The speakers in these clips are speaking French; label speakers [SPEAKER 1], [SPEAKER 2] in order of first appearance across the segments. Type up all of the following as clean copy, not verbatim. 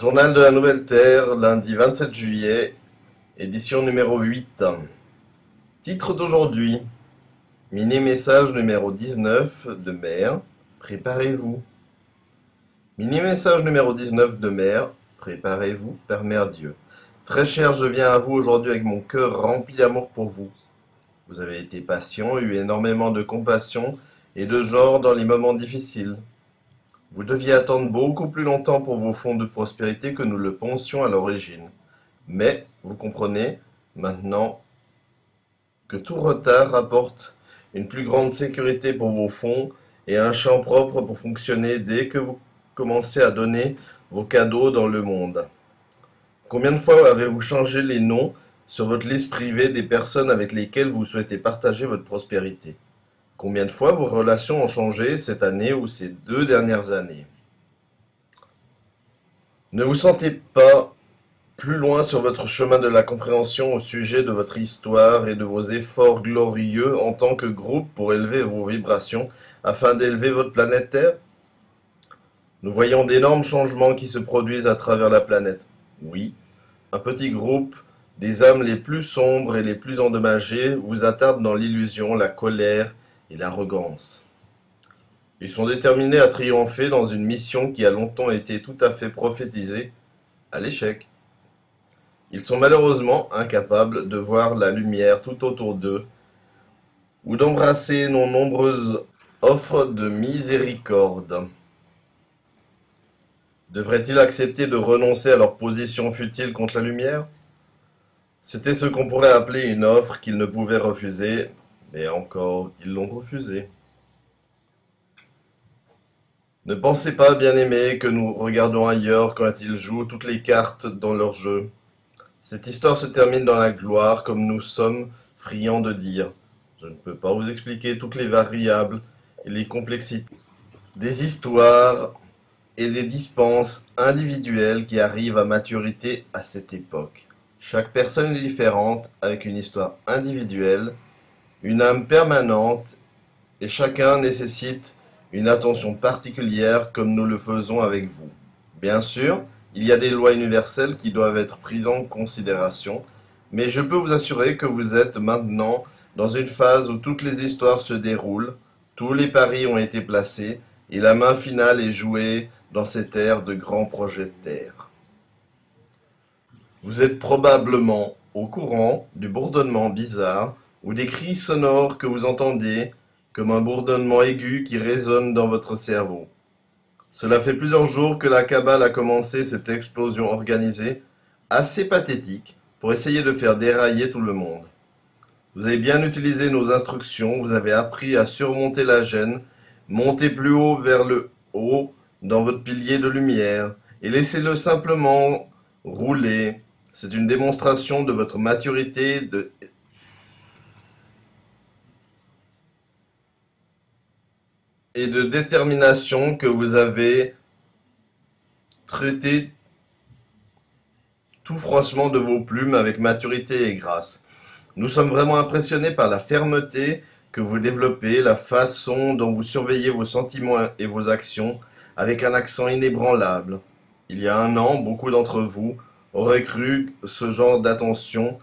[SPEAKER 1] Journal de la Nouvelle Terre, lundi 27 juillet, édition numéro 8. Titre d'aujourd'hui, mini-message numéro 19 de Mère, préparez-vous. Mini-message numéro 19 de Mère, préparez-vous, Père Mère Dieu. Très cher, je viens à vous aujourd'hui avec mon cœur rempli d'amour pour vous. Vous avez été patient, eu énormément de compassion et de genre dans les moments difficiles. Vous deviez attendre beaucoup plus longtemps pour vos fonds de prospérité que nous le pensions à l'origine. Mais, vous comprenez, maintenant, que tout retard apporte une plus grande sécurité pour vos fonds et un champ propre pour fonctionner dès que vous commencez à donner vos cadeaux dans le monde. Combien de fois avez-vous changé les noms sur votre liste privée des personnes avec lesquelles vous souhaitez partager votre prospérité? Combien de fois vos relations ont changé cette année ou ces 2 dernières années? Ne vous sentez pas plus loin sur votre chemin de la compréhension au sujet de votre histoire et de vos efforts glorieux en tant que groupe pour élever vos vibrations afin d'élever votre planète Terre? Nous voyons d'énormes changements qui se produisent à travers la planète. Oui, un petit groupe des âmes les plus sombres et les plus endommagées vous attarde dans l'illusion, la colère et l'arrogance. Ils sont déterminés à triompher dans une mission qui a longtemps été tout à fait prophétisée à l'échec. Ils sont malheureusement incapables de voir la lumière tout autour d'eux ou d'embrasser nos nombreuses offres de miséricorde. Devraient-ils accepter de renoncer à leur position futile contre la lumière? C'était ce qu'on pourrait appeler une offre qu'ils ne pouvaient refuser, mais encore, ils l'ont refusée. Ne pensez pas, bien-aimés, que nous regardons ailleurs quand ils jouent toutes les cartes dans leur jeu. Cette histoire se termine dans la gloire, comme nous sommes friands de dire. Je ne peux pas vous expliquer toutes les variables et les complexités des histoires et des dispenses individuelles qui arrivent à maturité à cette époque. Chaque personne est différente, avec une histoire individuelle, une âme permanente, et chacun nécessite une attention particulière comme nous le faisons avec vous. Bien sûr, il y a des lois universelles qui doivent être prises en considération, mais je peux vous assurer que vous êtes maintenant dans une phase où toutes les histoires se déroulent, tous les paris ont été placés, et la main finale est jouée dans cette ère de grands projets de terre. Vous êtes probablement au courant du bourdonnement bizarre ou des cris sonores que vous entendez, comme un bourdonnement aigu qui résonne dans votre cerveau. Cela fait plusieurs jours que la Kabbale a commencé cette explosion organisée, assez pathétique, pour essayer de faire dérailler tout le monde. Vous avez bien utilisé nos instructions, vous avez appris à surmonter la gêne, monter plus haut vers le haut dans votre pilier de lumière, et laissez-le simplement rouler. C'est une démonstration de votre maturité et de détermination que vous avez traité tout froissement de vos plumes avec maturité et grâce. Nous sommes vraiment impressionnés par la fermeté que vous développez, la façon dont vous surveillez vos sentiments et vos actions avec un accent inébranlable. Il y a un an, beaucoup d'entre vous auraient cru ce genre d'attention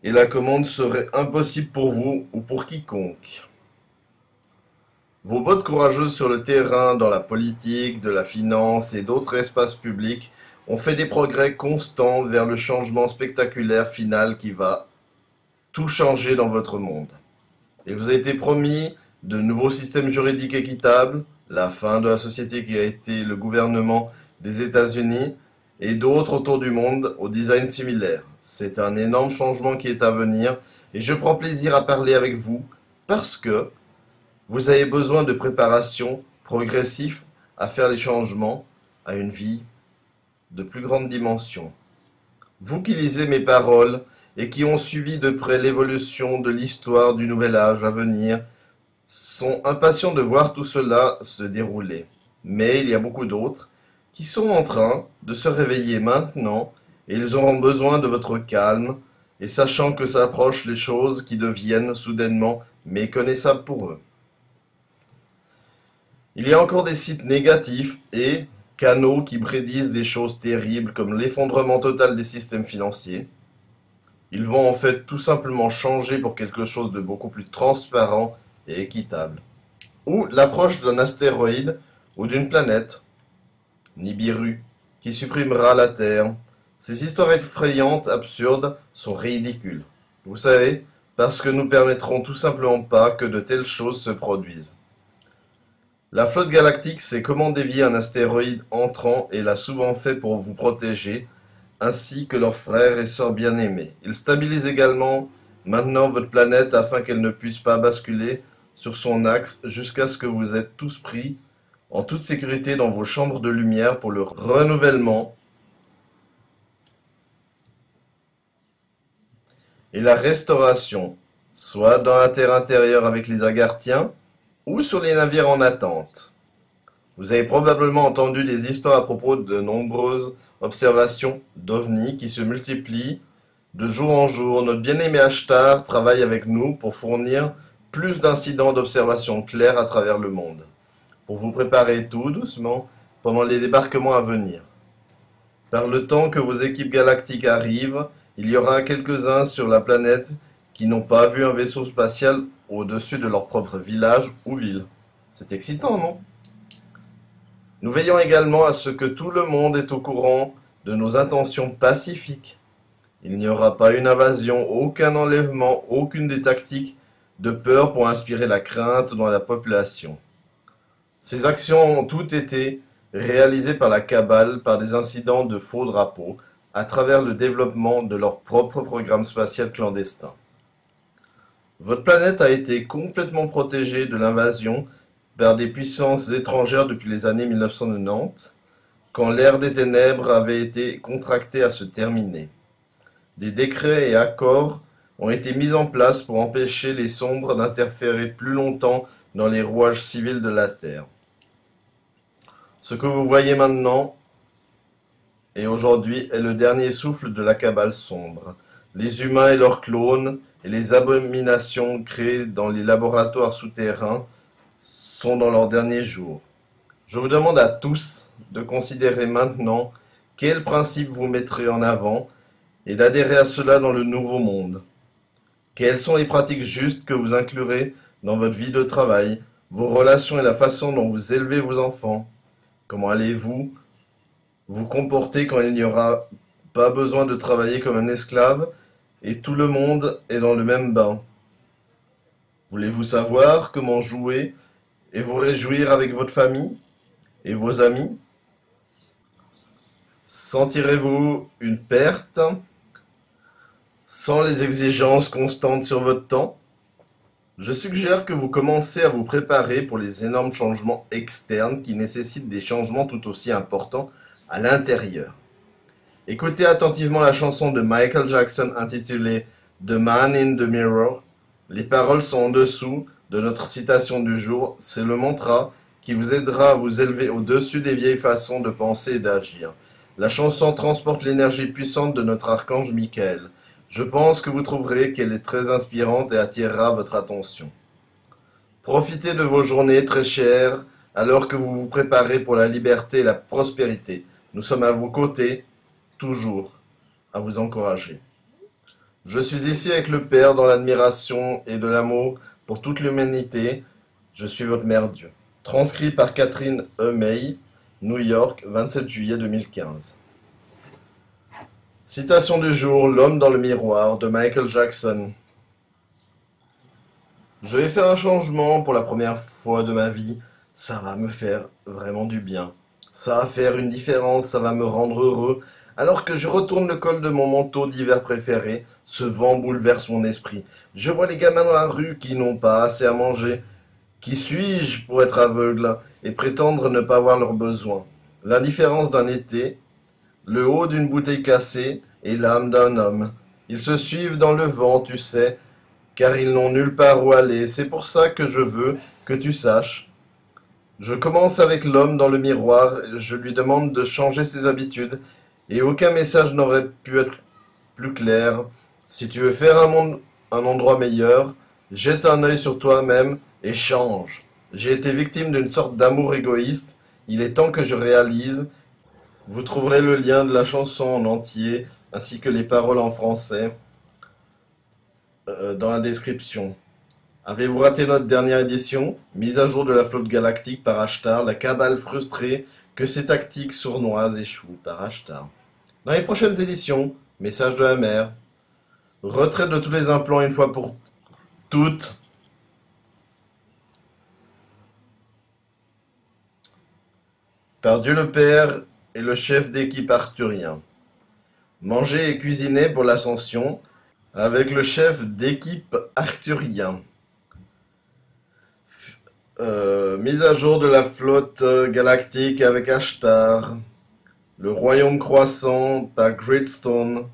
[SPEAKER 1] et la commande serait impossible pour vous ou pour quiconque. Vos bottes courageuses sur le terrain, dans la politique, de la finance et d'autres espaces publics ont fait des progrès constants vers le changement spectaculaire final qui va tout changer dans votre monde. Il vous a été promis de nouveaux systèmes juridiques équitables, la fin de la société qui a été le gouvernement des États-Unis et d'autres autour du monde au design similaire. C'est un énorme changement qui est à venir et je prends plaisir à parler avec vous parce que vous avez besoin de préparation progressive à faire les changements à une vie de plus grande dimension. Vous qui lisez mes paroles et qui ont suivi de près l'évolution de l'histoire du nouvel âge à venir, sont impatients de voir tout cela se dérouler. Mais il y a beaucoup d'autres qui sont en train de se réveiller maintenant et ils auront besoin de votre calme et sachant que s'approchent les choses qui deviennent soudainement méconnaissables pour eux. Il y a encore des sites négatifs et, canaux qui prédisent des choses terribles comme l'effondrement total des systèmes financiers. Ils vont en fait tout simplement changer pour quelque chose de beaucoup plus transparent et équitable. Ou l'approche d'un astéroïde ou d'une planète, Nibiru, qui supprimera la Terre. Ces histoires effrayantes, absurdes, sont ridicules. Vous savez, parce que nous permettrons tout simplement pas que de telles choses se produisent. La flotte galactique sait comment dévier un astéroïde entrant et l'a souvent fait pour vous protéger, ainsi que leurs frères et sœurs bien-aimés. Ils stabilisent également maintenant votre planète afin qu'elle ne puisse pas basculer sur son axe jusqu'à ce que vous êtes tous pris en toute sécurité dans vos chambres de lumière pour le renouvellement et la restauration, soit dans la terre intérieure avec les Agarthiens ou sur les navires en attente. Vous avez probablement entendu des histoires à propos de nombreuses observations d'OVNI qui se multiplient de jour en jour. Notre bien-aimé Ashtar travaille avec nous pour fournir plus d'incidents d'observation clairs à travers le monde, pour vous préparer tout doucement pendant les débarquements à venir. Par le temps que vos équipes galactiques arrivent, il y aura quelques-uns sur la planète qui n'ont pas vu un vaisseau spatial au-dessus de leur propre village ou ville. C'est excitant, non? Nous veillons également à ce que tout le monde est au courant de nos intentions pacifiques. Il n'y aura pas une invasion, aucun enlèvement, aucune des tactiques de peur pour inspirer la crainte dans la population. Ces actions ont toutes été réalisées par la Cabale par des incidents de faux drapeaux à travers le développement de leur propre programme spatial clandestin. Votre planète a été complètement protégée de l'invasion par des puissances étrangères depuis les années 1990, quand l'ère des ténèbres avait été contractée à se terminer. Des décrets et accords ont été mis en place pour empêcher les sombres d'interférer plus longtemps dans les rouages civils de la Terre. Ce que vous voyez maintenant et aujourd'hui est le dernier souffle de la Cabale sombre. Les humains et leurs clones et les abominations créées dans les laboratoires souterrains sont dans leurs derniers jours. Je vous demande à tous de considérer maintenant quels principes vous mettrez en avant et d'adhérer à cela dans le nouveau monde. Quelles sont les pratiques justes que vous inclurez dans votre vie de travail, vos relations et la façon dont vous élevez vos enfants? Comment allez-vous vous comporter quand il n'y aura pas besoin de travailler comme un esclave et tout le monde est dans le même bain? Voulez-vous savoir comment jouer et vous réjouir avec votre famille et vos amis? Sentirez-vous une perte sans les exigences constantes sur votre temps? Je suggère que vous commencez à vous préparer pour les énormes changements externes qui nécessitent des changements tout aussi importants à l'intérieur. Écoutez attentivement la chanson de Michael Jackson intitulée The Man in the Mirror. Les paroles sont en dessous de notre citation du jour. C'est le mantra qui vous aidera à vous élever au-dessus des vieilles façons de penser et d'agir. La chanson transporte l'énergie puissante de notre archange Michael. Je pense que vous trouverez qu'elle est très inspirante et attirera votre attention. Profitez de vos journées très chères alors que vous vous préparez pour la liberté et la prospérité. Nous sommes à vos côtés, toujours, à vous encourager. Je suis ici avec le Père dans l'admiration et de l'amour pour toute l'humanité. Je suis votre Mère Dieu. Transcrit par Catherine E. May, New York, 27 juillet 2015. Citation du jour, L'homme dans le miroir de Michael Jackson. Je vais faire un changement pour la première fois de ma vie. Ça va me faire vraiment du bien. Ça va faire une différence, ça va me rendre heureux. Alors que je retourne le col de mon manteau d'hiver préféré, ce vent bouleverse mon esprit. Je vois les gamins dans la rue qui n'ont pas assez à manger. Qui suis-je pour être aveugle et prétendre ne pas voir leurs besoins? L'indifférence d'un été, le haut d'une bouteille cassée et l'âme d'un homme. Ils se suivent dans le vent, tu sais, car ils n'ont nulle part où aller. C'est pour ça que je veux que tu saches. Je commence avec l'homme dans le miroir, je lui demande de changer ses habitudes, et aucun message n'aurait pu être plus clair. Si tu veux faire un monde, un endroit meilleur, jette un œil sur toi-même et change. J'ai été victime d'une sorte d'amour égoïste, Il est temps que je réalise. Vous trouverez le lien de la chanson en entier, ainsi que les paroles en français, dans la description. Avez-vous raté notre dernière édition? Mise à jour de la flotte galactique par Ashtar, la cabale frustrée que ses tactiques sournoises échouent par Ashtar. Dans les prochaines éditions, message de la mer, retrait de tous les implants une fois pour toutes. Par Dieu le Père et le chef d'équipe arthurien. Manger et cuisiner pour l'ascension avec le chef d'équipe arthurien. Mise à jour de la flotte galactique avec Ashtar. Le royaume croissant par Gridstone.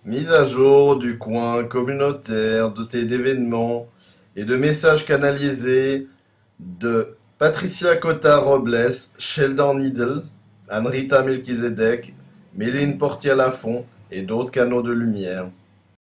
[SPEAKER 1] Mise à jour du coin communautaire doté d'événements et de messages canalisés de Patricia Cota Robles, Sheldon Needle, Anrita Melchizedek, Méline Portier-Lafont et d'autres canaux de lumière.